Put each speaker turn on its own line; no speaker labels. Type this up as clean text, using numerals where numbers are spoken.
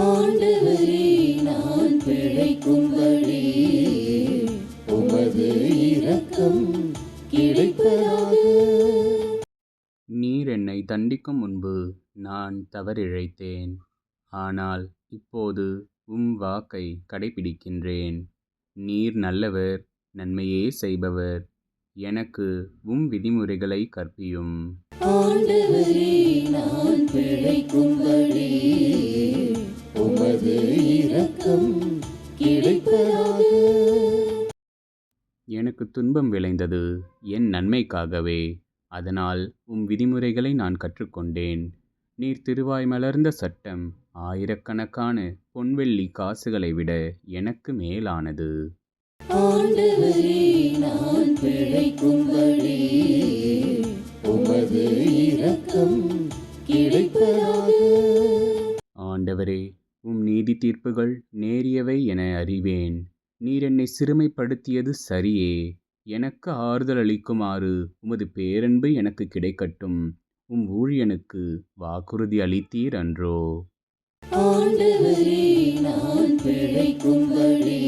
ஆண்டவரே, நான் பிழைக்கும் வழி உமது இரக்கம் கிடைப்பதாக.
நீர் என்னை தண்டிக்கும் முன்பு நான் தவறிழைத்தேன். ஆனால் இப்போது உம் வாக்கை கடைப்பிடிக்கின்றேன். நீர் நல்லவர், நன்மையே செய்பவர். எனக்கு உம் விதிமுறைகளை கற்பியும்.
ஆண்டவரே, நான் பிழைக்கும் வழி உமது இரக்கம் கிடைப்பதாக.
எனக்கு துன்பம் விளைந்தது என் நன்மைக்காகவே. அதனால் உம் விதிமுறைகளை நான் கற்றுக்கொண்டேன். நீர் திருவாய் மலர்ந்த சட்டம் ஆயிரக்கணக்கான பொன்வெள்ளி காசுகளை விட எனக்கு மேலானது.
ஆண்டவரே, நான் பிழைக்கும் வழி உமது இரக்கம் கிடைப்பதாக.
ஆண்டவரே, உம் நீதி தீர்ப்புகள் நேரியவை என அறிவேன். நீர் என்னை சிறுமைப்படுத்தியது சரியே. எனக்கு ஆறுதல் அளிக்குமாறு உமது பேரன்பு எனக்கு கிடைக்கட்டும். உம் ஊழியனுக்கு வாக்குறுதி அளித்தீர் அன்றோ?
ஆண்டவரே, நான் பிழைக்கும் வழி